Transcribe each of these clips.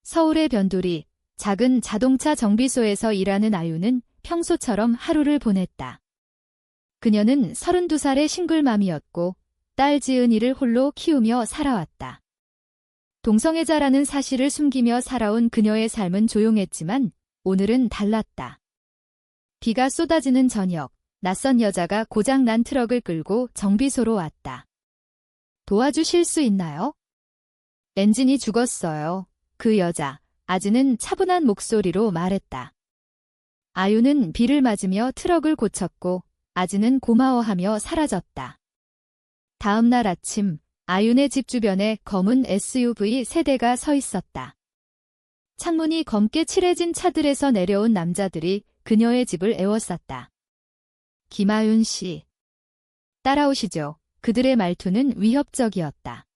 서울의 변두리, 작은 자동차 정비소에서 일하는 아유는 평소처럼 하루를 보냈다. 그녀는 32살의 싱글맘이었고 딸 지은이를 홀로 키우며 살아왔다. 동성애자라는 사실을 숨기며 살아온 그녀의 삶은 조용했지만 오늘은 달랐다. 비가 쏟아지는 저녁, 낯선 여자가 고장난 트럭을 끌고 정비소로 왔다. 도와주실 수 있나요? 엔진이 죽었어요. 그 여자, 아즈는 차분한 목소리로 말했다. 아유는 비를 맞으며 트럭을 고쳤고 아즈는 고마워하며 사라졌다. 다음 날 아침, 아윤의 집 주변에 검은 SUV 세 대가 서 있었다. 창문이 검게 칠해진 차들에서 내려온 남자들이 그녀의 집을 에워쌌다. 김아윤 씨. 따라오시죠. 그들의 말투는 위협적이었다.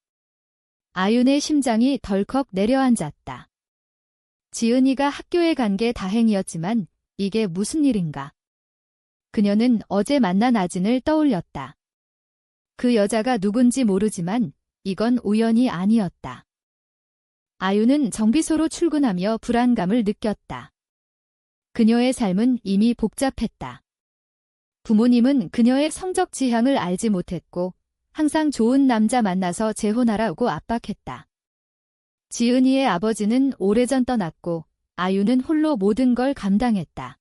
아윤의 심장이 덜컥 내려앉았다. 지은이가 학교에 간 게 다행이었지만 이게 무슨 일인가. 그녀는 어제 만난 아진을 떠올렸다. 그 여자가 누군지 모르지만 이건 우연이 아니었다. 아유는 정비소로 출근하며 불안감을 느꼈다. 그녀의 삶은 이미 복잡했다. 부모님은 그녀의 성적 지향을 알지 못했고 항상 좋은 남자 만나서 재혼하라고 압박했다. 지은이의 아버지는 오래전 떠났고 아유는 홀로 모든 걸 감당했다.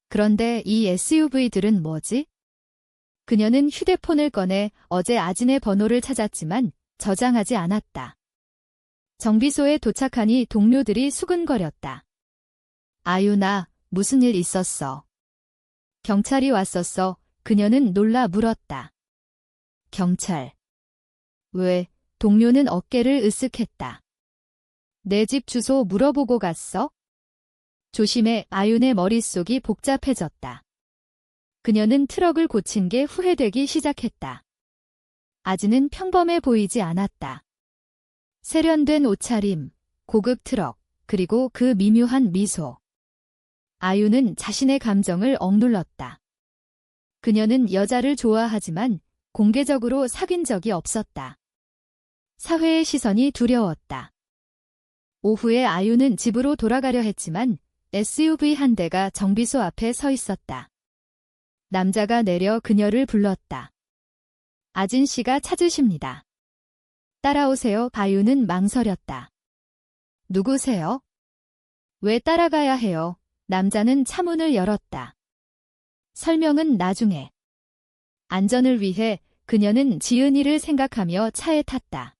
그런데 이 SUV들은 뭐지? 그녀는 휴대폰을 꺼내 어제 아진의 번호를 찾았지만 저장하지 않았다. 정비소에 도착하니 동료들이 수근거렸다. 아유나, 무슨 일 있었어? 경찰이 왔었어. 그녀는 놀라 물었다. 경찰. 왜? 동료는 어깨를 으쓱했다. 내 집 주소 물어보고 갔어? 조심해. 아윤의 머릿속이 복잡해졌다. 그녀는 트럭을 고친 게 후회되기 시작했다. 아즈는 평범해 보이지 않았다. 세련된 옷차림, 고급 트럭, 그리고 그 미묘한 미소. 아유는 자신의 감정을 억눌렀다. 그녀는 여자를 좋아하지만 공개적으로 사귄 적이 없었다. 사회의 시선이 두려웠다. 오후에 아유는 집으로 돌아가려 했지만 SUV 한 대가 정비소 앞에 서 있었다. 남자가 내려 그녀를 불렀다. 아진 씨가 찾으십니다. 따라오세요. 아유는 망설였다. 누구세요? 왜 따라가야 해요? 남자는 차문을 열었다. 설명은 나중에. 안전을 위해 그녀는 지은이를 생각하며 차에 탔다.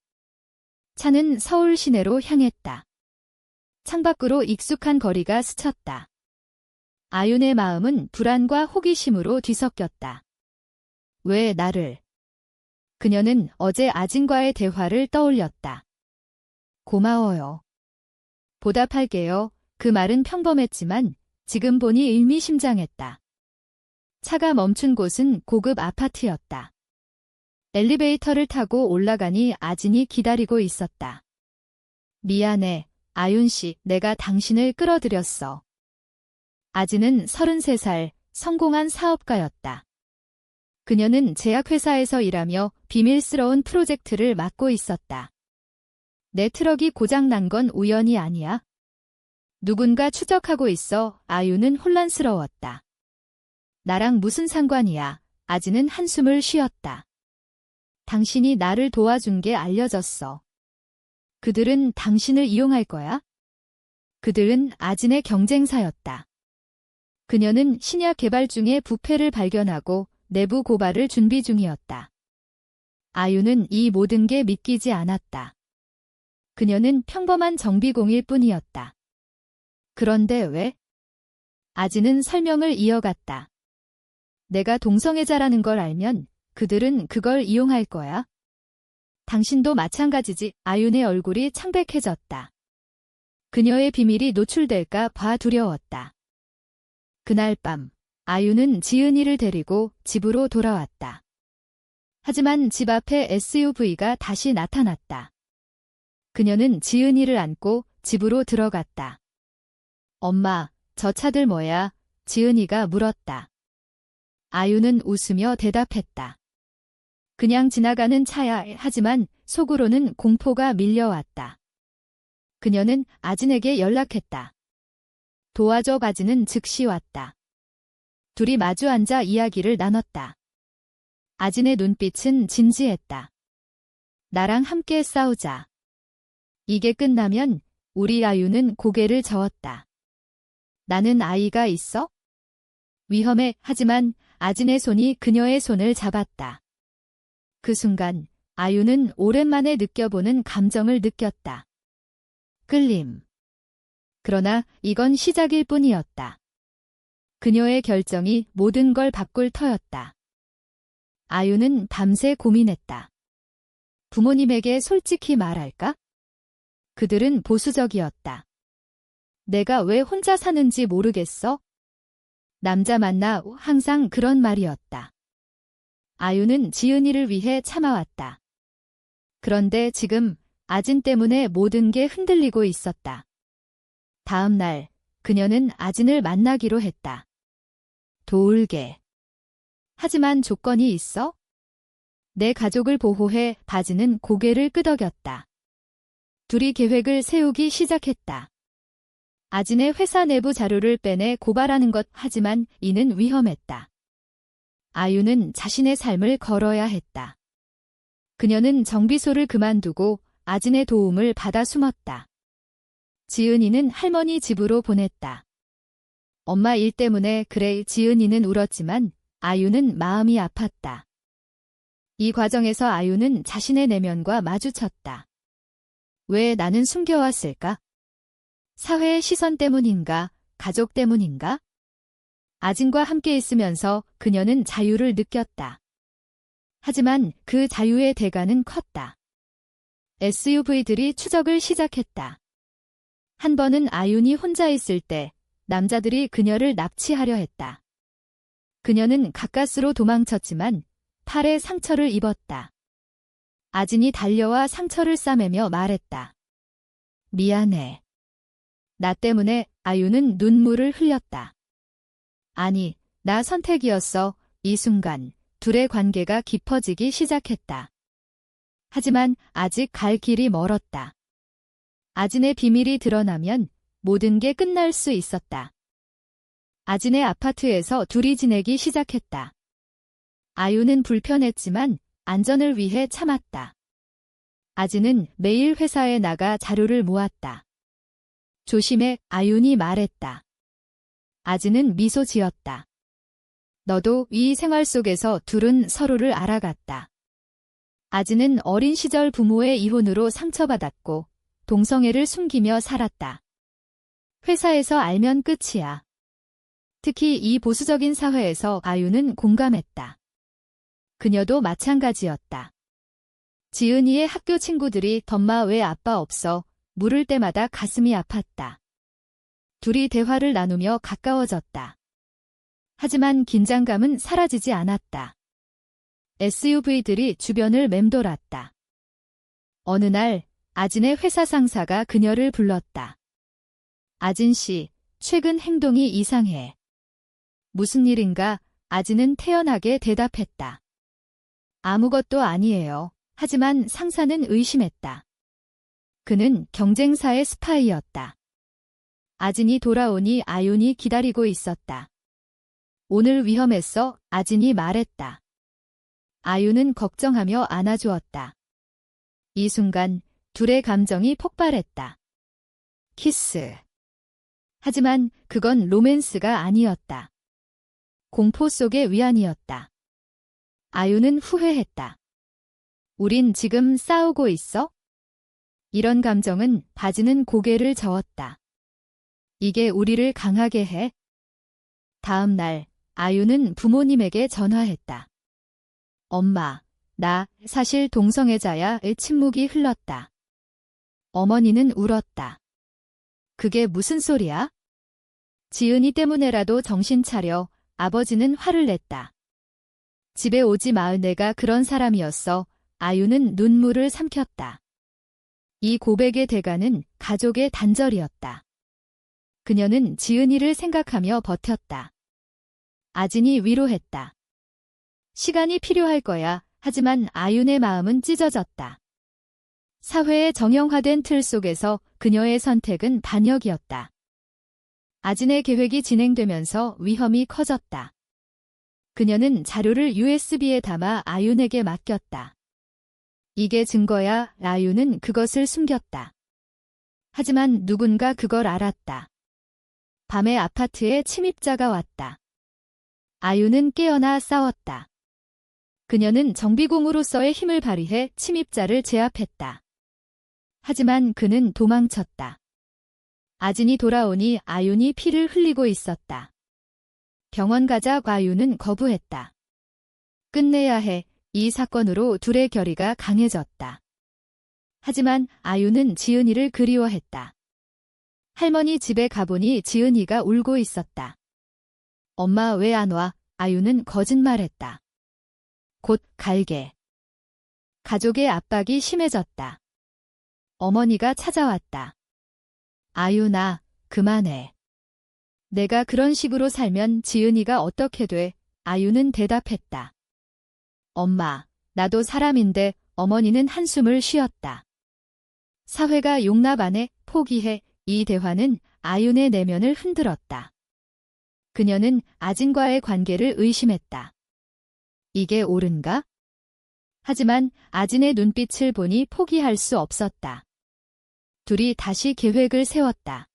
차는 서울 시내로 향했다. 창밖으로 익숙한 거리가 스쳤다. 아윤의 마음은 불안과 호기심으로 뒤섞였다. 왜 나를? 그녀는 어제 아진과의 대화를 떠올렸다. 고마워요. 보답할게요. 그 말은 평범했지만 지금 보니 의미심장했다. 차가 멈춘 곳은 고급 아파트였다. 엘리베이터를 타고 올라가니 아진이 기다리고 있었다. 미안해, 아윤 씨, 내가 당신을 끌어들였어. 아진은 33살, 성공한 사업가였다. 그녀는 제약회사에서 일하며 비밀스러운 프로젝트를 맡고 있었다. 내 트럭이 고장난 건 우연이 아니야. 누군가 추적하고 있어. 아유는 혼란스러웠다. 나랑 무슨 상관이야. 아진은 한숨을 쉬었다. 당신이 나를 도와준 게 알려졌어. 그들은 당신을 이용할 거야? 그들은 아진의 경쟁사였다. 그녀는 신약 개발 중에 부패를 발견하고 내부 고발을 준비 중이었다. 아유는 이 모든 게 믿기지 않았다. 그녀는 평범한 정비공일 뿐이었다. 그런데 왜? 아진은 설명을 이어갔다. 내가 동성애자라는 걸 알면 그들은 그걸 이용할 거야. 당신도 마찬가지지. 아윤의 얼굴이 창백해졌다. 그녀의 비밀이 노출될까 봐 두려웠다. 그날 밤, 아윤은 지은이를 데리고 집으로 돌아왔다. 하지만 집 앞에 SUV가 다시 나타났다. 그녀는 지은이를 안고 집으로 들어갔다. 엄마, 저 차들 뭐야? 지은이가 물었다. 아유는 웃으며 대답했다. 그냥 지나가는 차야. 하지만 속으로는 공포가 밀려왔다. 그녀는 아진에게 연락했다. 도와줘. 바지는 즉시 왔다. 둘이 마주 앉아 이야기를 나눴다. 아진의 눈빛은 진지했다. 나랑 함께 싸우자. 이게 끝나면 우리 아유는 고개를 저었다. 나는 아이가 있어? 위험해. 하지만 아진의 손이 그녀의 손을 잡았다. 그 순간 아유는 오랜만에 느껴보는 감정을 느꼈다. 끌림. 그러나 이건 시작일 뿐이었다. 그녀의 결정이 모든 걸 바꿀 터였다. 아유는 밤새 고민했다. 부모님에게 솔직히 말할까? 그들은 보수적이었다. 내가 왜 혼자 사는지 모르겠어? 남자 만나 항상 그런 말이었다. 아유는 지은이를 위해 참아왔다. 그런데 지금 아진 때문에 모든 게 흔들리고 있었다. 다음 날 그녀는 아진을 만나기로 했다. 도울게. 하지만 조건이 있어? 내 가족을 보호해. 바지는 고개를 끄덕였다. 둘이 계획을 세우기 시작했다. 아진의 회사 내부 자료를 빼내 고발하는 것. 하지만 이는 위험했다. 아유는 자신의 삶을 걸어야 했다. 그녀는 정비소를 그만두고 아진의 도움을 받아 숨었다. 지은이는 할머니 집으로 보냈다. 엄마 일 때문에 그래. 지은이는 울었지만 아유는 마음이 아팠다. 이 과정에서 아유는 자신의 내면과 마주쳤다. 왜 나는 숨겨왔을까? 사회의 시선 때문인가? 가족 때문인가? 아진과 함께 있으면서 그녀는 자유를 느꼈다. 하지만 그 자유의 대가는 컸다. SUV들이 추적을 시작했다. 한 번은 아윤이 혼자 있을 때 남자들이 그녀를 납치하려 했다. 그녀는 가까스로 도망쳤지만 팔에 상처를 입었다. 아진이 달려와 상처를 싸매며 말했다. 미안해. 나 때문에. 아유는 눈물을 흘렸다. 아니, 나 선택이었어. 이 순간 둘의 관계가 깊어지기 시작했다. 하지만 아직 갈 길이 멀었다. 아진의 비밀이 드러나면 모든 게 끝날 수 있었다. 아진의 아파트에서 둘이 지내기 시작했다. 아유는 불편했지만 안전을 위해 참았다. 아진은 매일 회사에 나가 자료를 모았다. 조심해. 아윤이 말했다. 아진은 미소 지었다. 너도. 이 생활 속에서 둘은 서로를 알아갔다. 아진은 어린 시절 부모의 이혼으로 상처받았고 동성애를 숨기며 살았다. 회사에서 알면 끝이야. 특히 이 보수적인 사회에서 아유는 공감했다. 그녀도 마찬가지였다. 지은이의 학교 친구들이 덤마 왜 아빠 없어? 물을 때마다 가슴이 아팠다. 둘이 대화를 나누며 가까워졌다. 하지만 긴장감은 사라지지 않았다. SUV들이 주변을 맴돌았다. 어느 날 아진의 회사 상사가 그녀를 불렀다. 아진 씨, 최근 행동이 이상해. 무슨 일인가? 아진은 태연하게 대답했다. 아무것도 아니에요. 하지만 상사는 의심했다. 그는 경쟁사의 스파이였다. 아진이 돌아오니 아윤이 기다리고 있었다. 오늘 위험했어. 아진이 말했다. 아윤은 걱정하며 안아주었다. 이 순간 둘의 감정이 폭발했다. 키스. 하지만 그건 로맨스가 아니었다. 공포 속의 위안이었다. 아윤은 후회했다. 우린 지금 싸우고 있어? 이런 감정은. 바지는 고개를 저었다. 이게 우리를 강하게 해? 다음 날 아유는 부모님에게 전화했다. 엄마, 나 사실 동성애자야의 침묵이 흘렀다. 어머니는 울었다. 그게 무슨 소리야? 지은이 때문에라도 정신 차려. 아버지는 화를 냈다. 집에 오지 마. 내가 그런 사람이었어. 아유는 눈물을 삼켰다. 이 고백의 대가는 가족의 단절이었다. 그녀는 지은이를 생각하며 버텼다. 아진이 위로했다. 시간이 필요할 거야. 하지만 아윤의 마음은 찢어졌다. 사회의 정형화된 틀 속에서 그녀의 선택은 반역이었다. 아진의 계획이 진행되면서 위험이 커졌다. 그녀는 자료를 USB에 담아 아윤에게 맡겼다. 이게 증거야. 아윤은 그것을 숨겼다. 하지만 누군가 그걸 알았다. 밤에 아파트에 침입자가 왔다. 아윤은 깨어나 싸웠다. 그녀는 정비공으로서의 힘을 발휘해 침입자를 제압했다. 하지만 그는 도망쳤다. 아진이 돌아오니 아윤이 피를 흘리고 있었다. 병원 가자. 아윤은 거부했다. 끝내야 해. 이 사건으로 둘의 결의가 강해졌다. 하지만 아윤은 지은이를 그리워했다. 할머니 집에 가보니 지은이가 울고 있었다. 엄마 왜 안 와? 아윤은 거짓말했다. 곧 갈게. 가족의 압박이 심해졌다. 어머니가 찾아왔다. 아윤아, 그만해. 내가 그런 식으로 살면 지은이가 어떻게 돼? 아윤은 대답했다. 엄마, 나도 사람인데. 어머니는 한숨을 쉬었다. 사회가 용납 안 해. 포기해. 이 대화는 아윤의 내면을 흔들었다. 그녀는 아진과의 관계를 의심했다. 이게 옳은가? 하지만 아진의 눈빛을 보니 포기할 수 없었다. 둘이 다시 계획을 세웠다.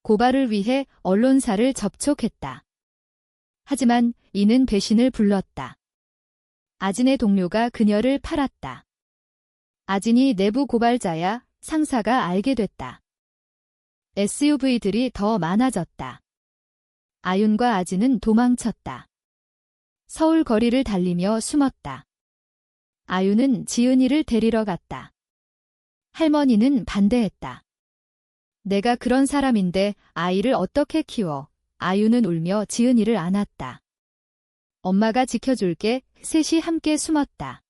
고발을 위해 언론사를 접촉했다. 하지만 이는 배신을 불렀다. 아진의 동료가 그녀를 팔았다. 아진이 내부 고발자야. 상사가 알게 됐다. SUV들이 더 많아졌다. 아윤과 아진은 도망쳤다. 서울 거리를 달리며 숨었다. 아윤은 지은이를 데리러 갔다. 할머니는 반대했다. 내가 그런 사람인데 아이를 어떻게 키워? 아윤은 울며 지은이를 안았다. 엄마가 지켜줄게. 셋이 함께 숨었다.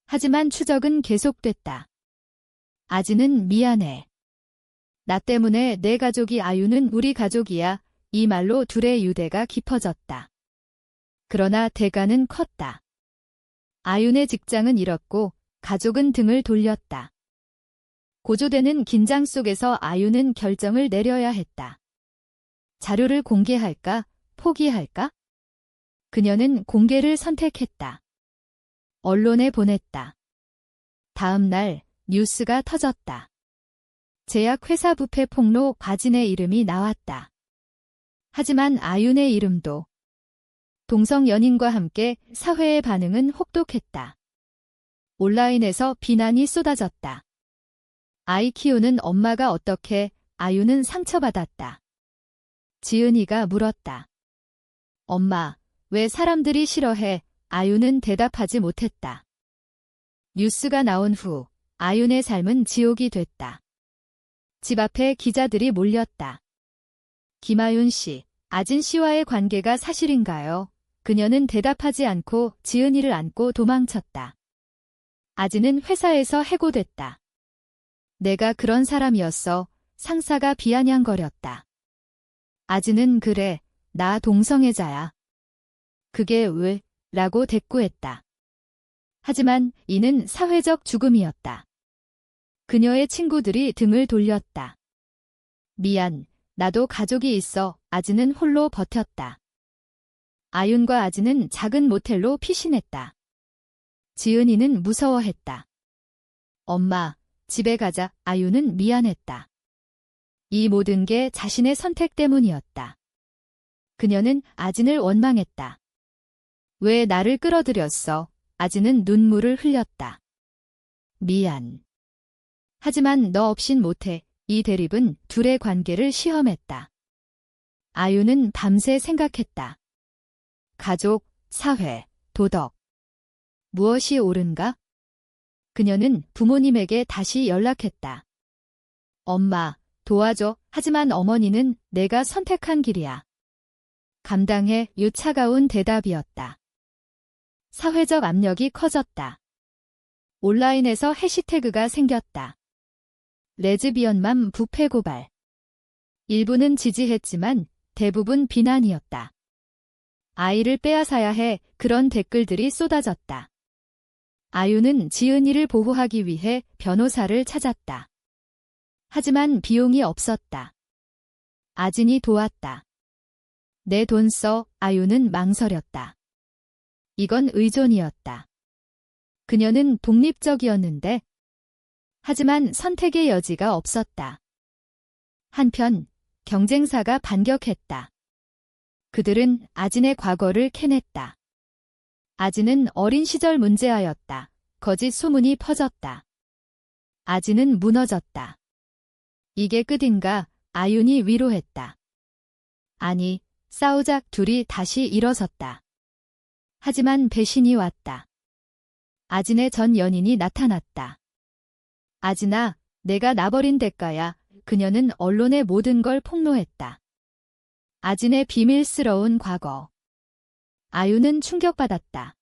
하지만 추적은 계속됐다. 아진은 미안해. 나 때문에 내 가족이 아윤은 우리 가족이야. 이 말로 둘의 유대가 깊어졌다. 그러나 대가는 컸다. 아윤의 직장은 잃었고 가족은 등을 돌렸다. 고조되는 긴장 속에서 아윤은 결정을 내려야 했다. 자료를 공개할까? 포기할까? 그녀는 공개를 선택했다. 언론에 보냈다. 다음 날 뉴스가 터졌다. 제약회사 부패 폭로 아진의 이름이 나왔다. 하지만 아윤의 이름도. 동성 연인과 함께 사회의 반응은 혹독했다. 온라인에서 비난이 쏟아졌다. 아이 키우는 엄마가 어떻게? 아윤은 상처받았다. 지은이가 물었다. 엄마, 왜 사람들이 싫어해? 아윤은 대답하지 못했다. 뉴스가 나온 후 아윤의 삶은 지옥이 됐다. 집 앞에 기자들이 몰렸다. 김아윤 씨, 아진 씨와의 관계가 사실인가요? 그녀는 대답하지 않고 지은이를 안고 도망쳤다. 아진은 회사에서 해고됐다. 내가 그런 사람이었어. 상사가 비아냥거렸다. 아진은 그래, 나 동성애자야. 그게 왜? 라고 대꾸했다. 하지만 이는 사회적 죽음이었다. 그녀의 친구들이 등을 돌렸다. 미안, 나도 가족이 있어. 아진은 홀로 버텼다. 아윤과 아진은 작은 모텔로 피신했다. 지은이는 무서워했다. 엄마, 집에 가자. 아윤은 미안했다. 이 모든 게 자신의 선택 때문이었다. 그녀는 아진을 원망했다. 왜 나를 끌어들였어? 아진은 눈물을 흘렸다. 미안. 하지만 너 없인 못해. 이 대립은 둘의 관계를 시험했다. 아윤은 밤새 생각했다. 가족, 사회, 도덕. 무엇이 옳은가? 그녀는 부모님에게 다시 연락했다. 엄마, 도와줘. 하지만 어머니는 내가 선택한 길이야. 감당해. 유 차가운 대답이었다. 사회적 압력이 커졌다. 온라인에서 해시태그가 생겼다. 레즈비언맘 부패 고발. 일부는 지지했지만 대부분 비난이었다. 아이를 빼앗아야 해. 그런 댓글들이 쏟아졌다. 아유는 지은이를 보호하기 위해 변호사를 찾았다. 하지만 비용이 없었다. 아진이 도왔다. 내 돈 써. 아유는 망설였다. 이건 의존이었다. 그녀는 독립적이었는데, 하지만 선택의 여지가 없었다. 한편 경쟁사가 반격했다. 그들은 아진의 과거를 캐냈다. 아진은 어린 시절 문제아였다. 거짓 소문이 퍼졌다. 아진은 무너졌다. 이게 끝인가? 아윤이 위로했다. 아니, 싸우자. 둘이 다시 일어섰다. 하지만 배신이 왔다. 아진의 전 연인이 나타났다. 아진아, 내가 나버린 대가야. 그녀는 언론의 모든 걸 폭로했다. 아진의 비밀스러운 과거. 아유는 충격받았다.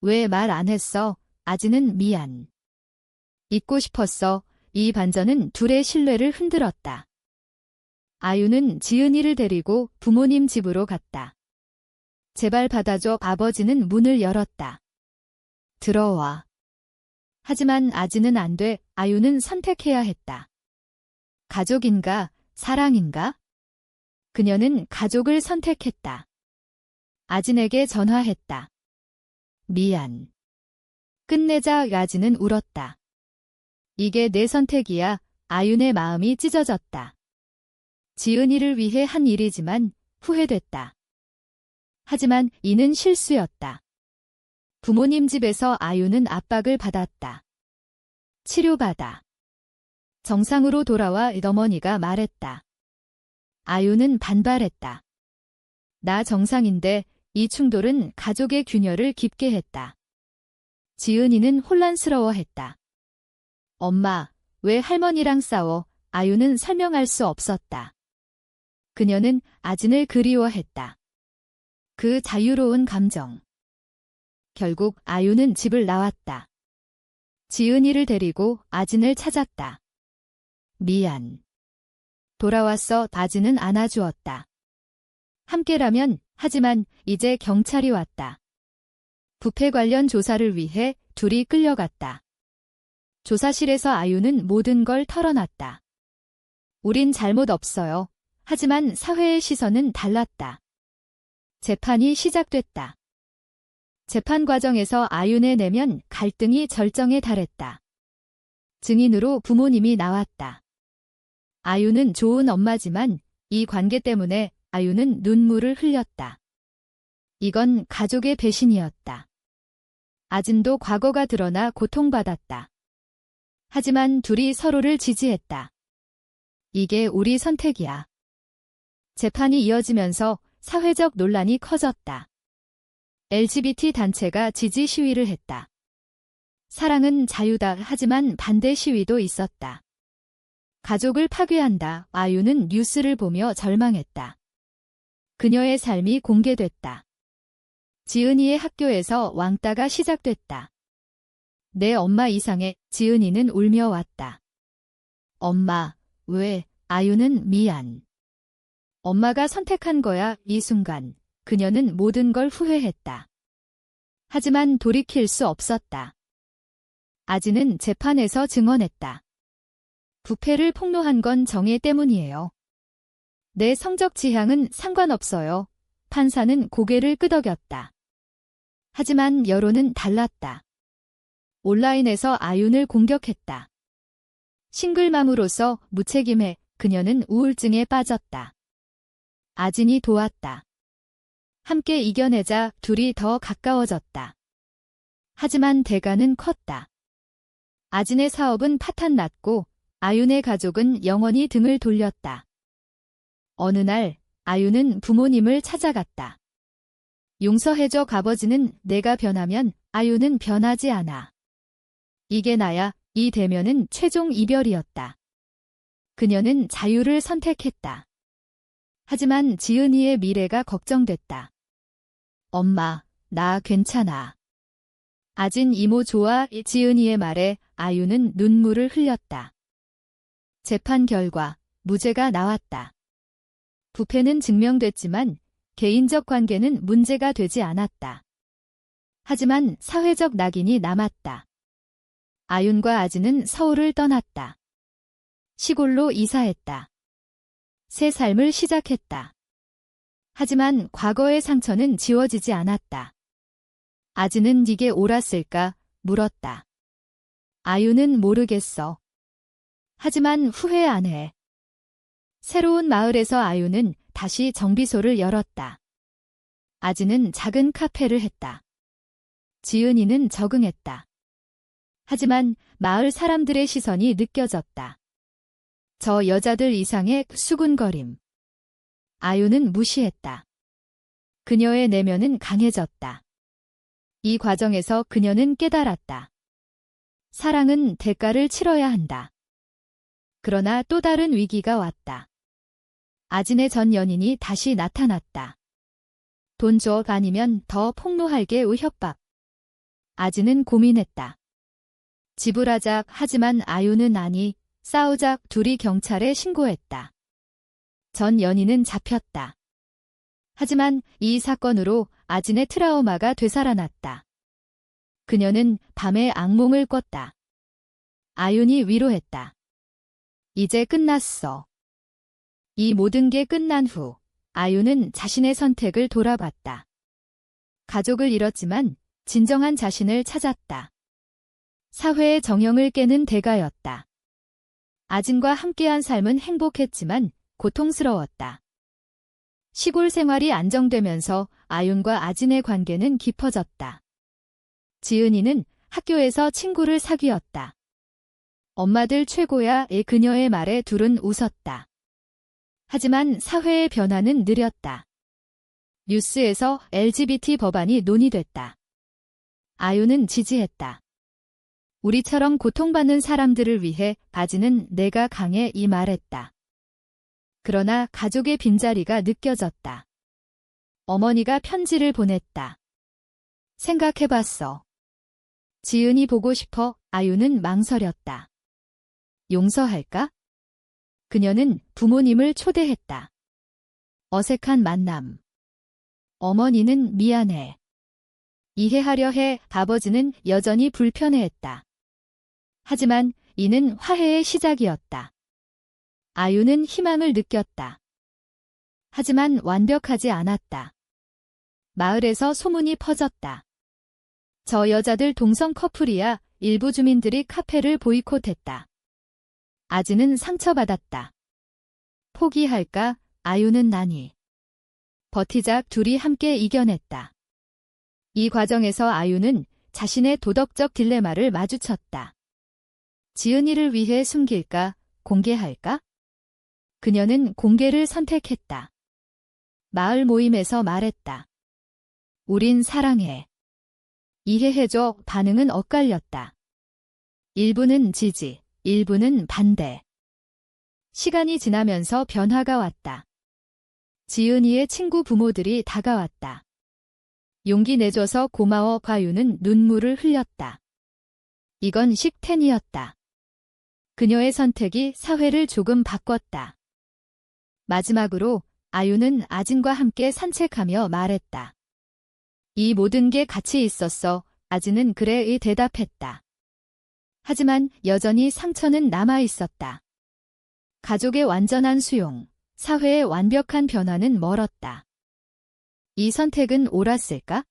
왜 말 안 했어? 아진은 미안. 잊고 싶었어. 이 반전은 둘의 신뢰를 흔들었다. 아유는 지은이를 데리고 부모님 집으로 갔다. 제발 받아줘. 아버지는 문을 열었다. 들어와. 하지만 아진은 안 돼. 아유는 선택해야 했다. 가족인가, 사랑인가? 그녀는 가족을 선택했다. 아진에게 전화했다. 미안. 끝내자. 아진은 울었다. 이게 내 선택이야. 아윤의 마음이 찢어졌다. 지은이를 위해 한 일이지만 후회됐다. 하지만 이는 실수였다. 부모님 집에서 아윤은 압박을 받았다. 치료받아. 정상으로 돌아와. 어머니가 말했다. 아윤은 반발했다. 나 정상인데. 이 충돌은 가족의 균열을 깊게 했다. 지은이는 혼란스러워했다. 엄마, 왜 할머니랑 싸워? 아윤은 설명할 수 없었다. 그녀는 아진을 그리워했다. 그 자유로운 감정. 결국 아윤은 집을 나왔다. 지은이를 데리고 아진을 찾았다. 미안. 돌아왔어. 아진은 안아주었다. 함께라면. 하지만 이제 경찰이 왔다. 부패 관련 조사를 위해 둘이 끌려갔다. 조사실에서 아유는 모든 걸 털어놨다. 우린 잘못 없어요. 하지만 사회의 시선은 달랐다. 재판이 시작됐다. 재판 과정에서 아윤의 내면 갈등이 절정에 달했다. 증인으로 부모님이 나왔다. 아유는 좋은 엄마지만 이 관계 때문에 아유는 눈물을 흘렸다. 이건 가족의 배신이었다. 아진도 과거가 드러나 고통받았다. 하지만 둘이 서로를 지지했다. 이게 우리 선택이야. 재판이 이어지면서 사회적 논란이 커졌다. LGBT 단체가 지지 시위를 했다. 사랑은 자유다. 하지만 반대 시위도 있었다. 가족을 파괴한다. 아유는 뉴스를 보며 절망했다. 그녀의 삶이 공개됐다. 지은이의 학교에서 왕따가 시작됐다. 내 엄마 이상해. 지은이는 울며 왔다. 엄마, 왜? 아유는 미안. 엄마가 선택한 거야. 이 순간 그녀는 모든 걸 후회했다. 하지만 돌이킬 수 없었다. 아진은 재판에서 증언했다. 부패를 폭로한 건 정의 때문이에요. 내 성적 지향은 상관없어요. 판사는 고개를 끄덕였다. 하지만 여론은 달랐다. 온라인에서 아윤을 공격했다. 싱글맘으로서 무책임해. 그녀는 우울증에 빠졌다. 아진이 도왔다. 함께 이겨내자. 둘이 더 가까워졌다. 하지만 대가는 컸다. 아진의 사업은 파탄났고 아윤의 가족은 영원히 등을 돌렸다. 어느 날 아윤은 부모님을 찾아갔다. 용서해줘. 아버지는 내가 변하면 아윤은 변하지 않아. 이게 나야. 이 대면은 최종 이별이었다. 그녀는 자유를 선택했다. 하지만 지은이의 미래가 걱정됐다. 엄마, 나 괜찮아. 아진 이모 좋아. 지은이의 말에 아윤은 눈물을 흘렸다. 재판 결과 무죄가 나왔다. 부패는 증명됐지만 개인적 관계는 문제가 되지 않았다. 하지만 사회적 낙인이 남았다. 아윤과 아진은 서울을 떠났다. 시골로 이사했다. 새 삶을 시작했다. 하지만 과거의 상처는 지워지지 않았다. 아진은 네게 옳았을까? 물었다. 아윤은 모르겠어. 하지만 후회 안 해. 새로운 마을에서 아윤은 다시 정비소를 열었다. 아진은 작은 카페를 했다. 지은이는 적응했다. 하지만 마을 사람들의 시선이 느껴졌다. 저 여자들 이상의 수군거림. 아윤은 무시했다. 그녀의 내면은 강해졌다. 이 과정에서 그녀는 깨달았다. 사랑은 대가를 치러야 한다. 그러나 또 다른 위기가 왔다. 아진의 전 연인이 다시 나타났다. 돈 줘 아니면 더 폭로할게 협박. 아진은 고민했다. 지불하자 하지만 아윤은 아니, 싸우자 둘이 경찰에 신고했다. 전 연인은 잡혔다. 하지만 이 사건으로 아진의 트라우마가 되살아났다. 그녀는 밤에 악몽을 꿨다. 아윤이 위로했다. 이제 끝났어. 이 모든 게 끝난 후 아윤은 자신의 선택을 돌아봤다. 가족을 잃었지만 진정한 자신을 찾았다. 사회의 정형을 깨는 대가였다. 아진과 함께한 삶은 행복했지만 고통스러웠다. 시골 생활이 안정되면서 아윤과 아진의 관계는 깊어졌다. 지은이는 학교에서 친구를 사귀었다. 엄마들 최고야의 그녀의 말에 둘은 웃었다. 하지만 사회의 변화는 느렸다. 뉴스에서 LGBT 법안이 논의됐다. 아윤은 지지했다. 우리처럼 고통받는 사람들을 위해 아진은 내가 강해 이 말했다. 그러나 가족의 빈자리가 느껴졌다. 어머니가 편지를 보냈다. 생각해봤어. 지은이 보고 싶어. 아윤은 망설였다. 용서할까? 그녀는 부모님을 초대했다. 어색한 만남. 어머니는 미안해. 이해하려 해. 아버지는 여전히 불편해했다. 하지만 이는 화해의 시작이었다. 아윤은 희망을 느꼈다. 하지만 완벽하지 않았다. 마을에서 소문이 퍼졌다. 저 여자들 동성 커플이야. 일부 주민들이 카페를 보이콧했다. 아진은 상처받았다. 포기할까? 아윤은 아니. 버티자 둘이 함께 이겨냈다. 이 과정에서 아윤은 자신의 도덕적 딜레마를 마주쳤다. 지은이를 위해 숨길까? 공개할까? 그녀는 공개를 선택했다. 마을 모임에서 말했다. 우린 사랑해. 이해해줘. 반응은 엇갈렸다. 일부는 지지, 일부는 반대. 시간이 지나면서 변화가 왔다. 지은이의 친구 부모들이 다가왔다. 용기 내줘서 고마워. 아윤은 눈물을 흘렸다. 이건 식텐이었다. 그녀의 선택이 사회를 조금 바꿨다. 마지막으로 아윤은 아진과 함께 산책하며 말했다. 이 모든 게 같이 있었어. 아진은 그래의 대답했다. 하지만 여전히 상처는 남아 있었다. 가족의 완전한 수용, 사회의 완벽한 변화는 멀었다. 이 선택은 옳았을까?